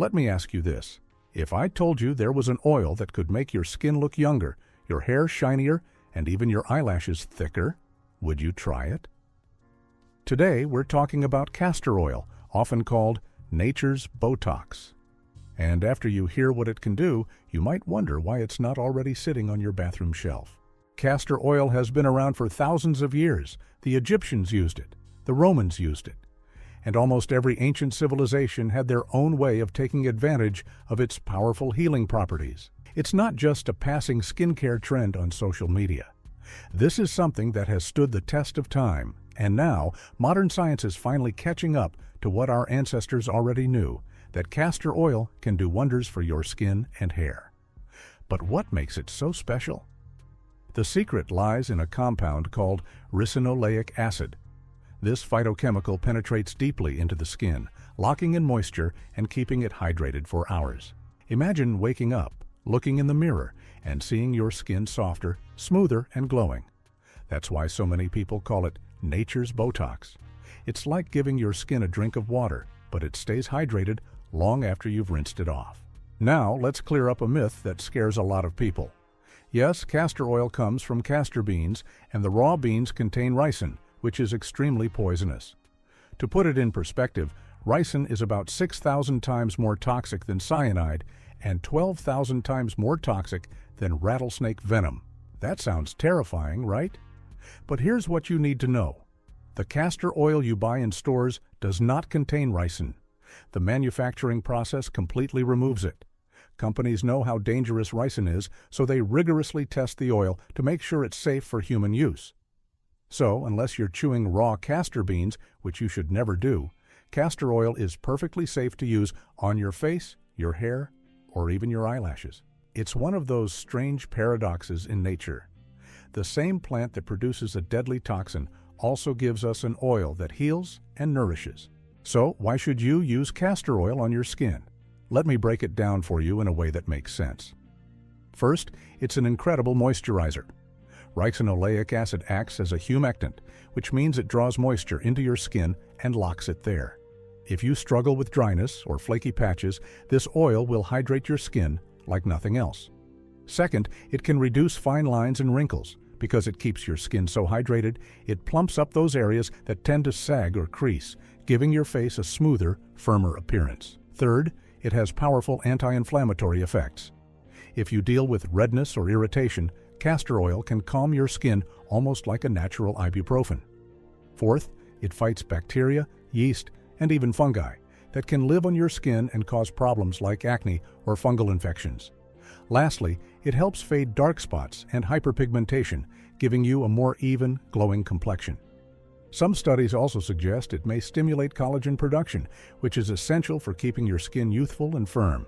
Let me ask you this. If I told you there was an oil that could make your skin look younger, your hair shinier, and even your eyelashes thicker, would you try it? Today, we're talking about castor oil, often called nature's Botox. And after you hear what it can do, you might wonder why it's not already sitting on your bathroom shelf. Castor oil has been around for thousands of years. The Egyptians used it. The Romans used it. And almost every ancient civilization had their own way of taking advantage of its powerful healing properties. It's not just a passing skincare trend on social media. This is something that has stood the test of time, and now modern science is finally catching up to what our ancestors already knew, that castor oil can do wonders for your skin and hair. But what makes it so special? The secret lies in a compound called ricinoleic acid. This phytochemical penetrates deeply into the skin, locking in moisture and keeping it hydrated for hours. Imagine waking up, looking in the mirror, and seeing your skin softer, smoother, and glowing. That's why so many people call it nature's Botox. It's like giving your skin a drink of water, but it stays hydrated long after you've rinsed it off. Now, let's clear up a myth that scares a lot of people. Yes, castor oil comes from castor beans, and the raw beans contain ricin, which is extremely poisonous. To put it in perspective, ricin is about 6,000 times more toxic than cyanide and 12,000 times more toxic than rattlesnake venom. That sounds terrifying, right? But here's what you need to know. The castor oil you buy in stores does not contain ricin. The manufacturing process completely removes it. Companies know how dangerous ricin is, so they rigorously test the oil to make sure it's safe for human use. So, unless you're chewing raw castor beans, which you should never do, castor oil is perfectly safe to use on your face, your hair, or even your eyelashes. It's one of those strange paradoxes in nature. The same plant that produces a deadly toxin also gives us an oil that heals and nourishes. So, why should you use castor oil on your skin? Let me break it down for you in a way that makes sense. First, it's an incredible moisturizer. Ricinoleic acid acts as a humectant, which means it draws moisture into your skin and locks it there. If you struggle with dryness or flaky patches, this oil will hydrate your skin like nothing else. Second, it can reduce fine lines and wrinkles. Because it keeps your skin so hydrated, it plumps up those areas that tend to sag or crease, giving your face a smoother, firmer appearance. Third, it has powerful anti-inflammatory effects. If you deal with redness or irritation, castor oil can calm your skin almost like a natural ibuprofen. Fourth, it fights bacteria, yeast, and even fungi that can live on your skin and cause problems like acne or fungal infections. Lastly, it helps fade dark spots and hyperpigmentation, giving you a more even, glowing complexion. Some studies also suggest it may stimulate collagen production, which is essential for keeping your skin youthful and firm.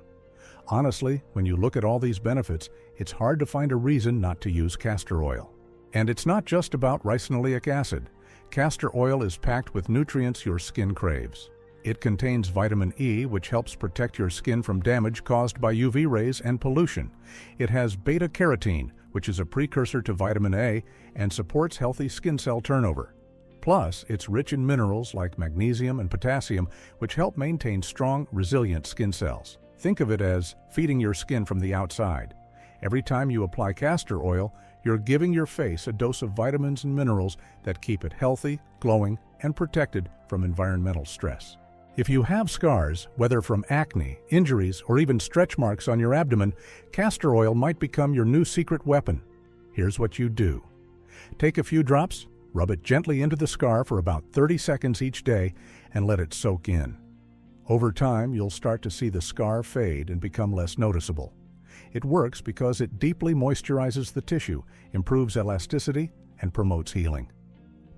Honestly, when you look at all these benefits, it's hard to find a reason not to use castor oil. And it's not just about ricinoleic acid. Castor oil is packed with nutrients your skin craves. It contains vitamin E, which helps protect your skin from damage caused by UV rays and pollution. It has beta-carotene, which is a precursor to vitamin A and supports healthy skin cell turnover. Plus, it's rich in minerals like magnesium and potassium, which help maintain strong, resilient skin cells. Think of it as feeding your skin from the outside. Every time you apply castor oil, you're giving your face a dose of vitamins and minerals that keep it healthy, glowing, and protected from environmental stress. If you have scars, whether from acne, injuries, or even stretch marks on your abdomen, castor oil might become your new secret weapon. Here's what you do. Take a few drops, rub it gently into the scar for about 30 seconds each day, and let it soak in. Over time, you'll start to see the scar fade and become less noticeable. It works because it deeply moisturizes the tissue, improves elasticity, and promotes healing.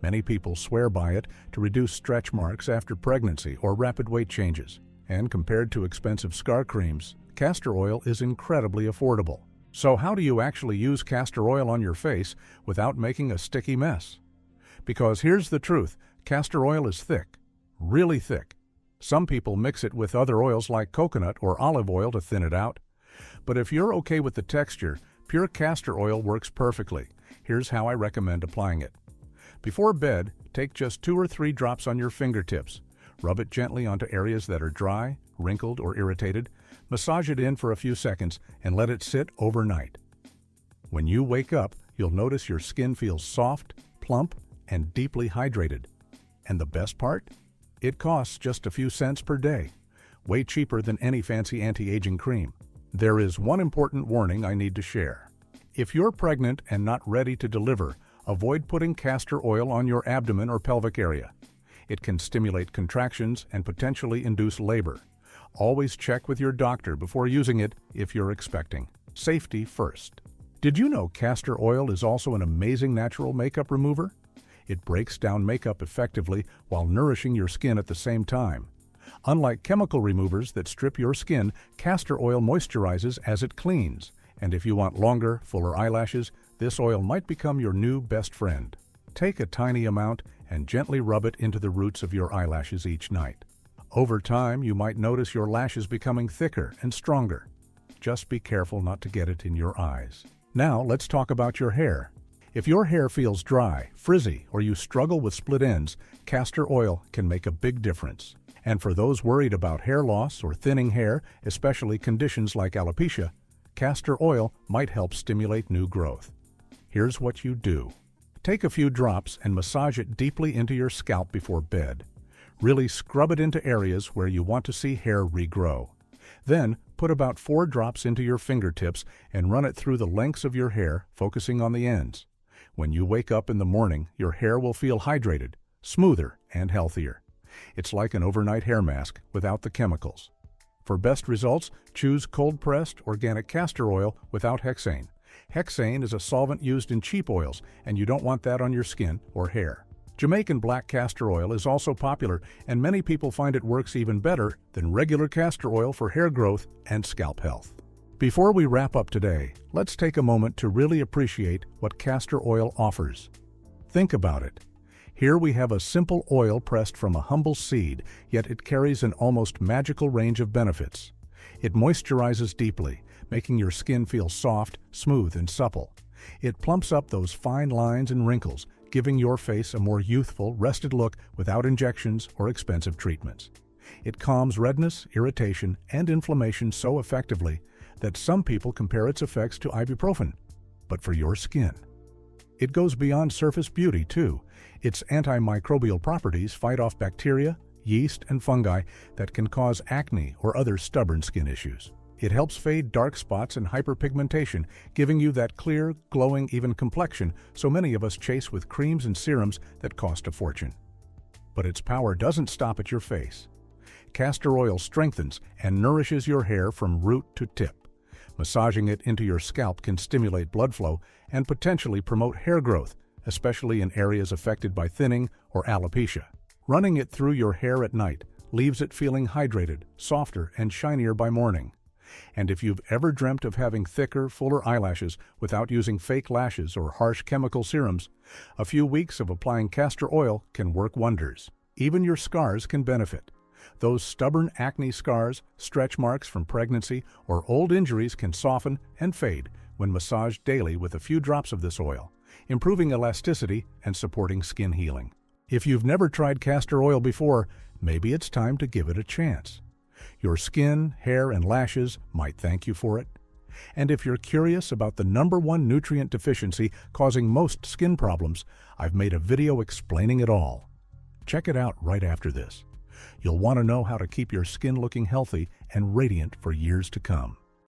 Many people swear by it to reduce stretch marks after pregnancy or rapid weight changes. And compared to expensive scar creams, castor oil is incredibly affordable. So how do you actually use castor oil on your face without making a sticky mess? Because here's the truth, castor oil is thick, really thick. Some people mix it with other oils like coconut or olive oil to thin it out. But if you're okay with the texture, pure castor oil works perfectly. Here's how I recommend applying it. Before bed, take just 2 or 3 drops on your fingertips. Rub it gently onto areas that are dry, wrinkled, or irritated, massage it in for a few seconds and let it sit overnight. When you wake up, you'll notice your skin feels soft, plump, and deeply hydrated. And the best part? It costs just a few cents per day, way cheaper than any fancy anti-aging cream. There is one important warning I need to share. If you're pregnant and not ready to deliver, avoid putting castor oil on your abdomen or pelvic area. It can stimulate contractions and potentially induce labor. Always check with your doctor before using it if you're expecting. Safety first. Did you know castor oil is also an amazing natural makeup remover? It breaks down makeup effectively while nourishing your skin at the same time. Unlike chemical removers that strip your skin, castor oil moisturizes as it cleans. And if you want longer, fuller eyelashes, this oil might become your new best friend. Take a tiny amount and gently rub it into the roots of your eyelashes each night. Over time, you might notice your lashes becoming thicker and stronger. Just be careful not to get it in your eyes. Now, let's talk about your hair. If your hair feels dry, frizzy, or you struggle with split ends, castor oil can make a big difference. And for those worried about hair loss or thinning hair, especially conditions like alopecia, castor oil might help stimulate new growth. Here's what you do. Take a few drops and massage it deeply into your scalp before bed. Really scrub it into areas where you want to see hair regrow. Then, put about 4 drops into your fingertips and run it through the lengths of your hair, focusing on the ends. When you wake up in the morning, your hair will feel hydrated, smoother, and healthier. It's like an overnight hair mask without the chemicals. For best results, choose cold-pressed organic castor oil without hexane. Hexane is a solvent used in cheap oils, and you don't want that on your skin or hair. Jamaican black castor oil is also popular, and many people find it works even better than regular castor oil for hair growth and scalp health. Before we wrap up today, let's take a moment to really appreciate what castor oil offers. Think about it. Here we have a simple oil pressed from a humble seed, yet it carries an almost magical range of benefits. It moisturizes deeply, making your skin feel soft, smooth, and supple. It plumps up those fine lines and wrinkles, giving your face a more youthful, rested look without injections or expensive treatments. It calms redness, irritation, and inflammation so effectively that some people compare its effects to ibuprofen, but for your skin. It goes beyond surface beauty, too. Its antimicrobial properties fight off bacteria, yeast, and fungi that can cause acne or other stubborn skin issues. It helps fade dark spots and hyperpigmentation, giving you that clear, glowing, even complexion so many of us chase with creams and serums that cost a fortune. But its power doesn't stop at your face. Castor oil strengthens and nourishes your hair from root to tip. Massaging it into your scalp can stimulate blood flow and potentially promote hair growth, especially in areas affected by thinning or alopecia. Running it through your hair at night leaves it feeling hydrated, softer, and shinier by morning. And if you've ever dreamt of having thicker, fuller eyelashes without using fake lashes or harsh chemical serums, a few weeks of applying castor oil can work wonders. Even your scars can benefit. Those stubborn acne scars, stretch marks from pregnancy, or old injuries can soften and fade when massaged daily with a few drops of this oil, improving elasticity and supporting skin healing. If you've never tried castor oil before, maybe it's time to give it a chance. Your skin, hair, and lashes might thank you for it. And if you're curious about the #1 nutrient deficiency causing most skin problems, I've made a video explaining it all. Check it out right after this. You'll want to know how to keep your skin looking healthy and radiant for years to come.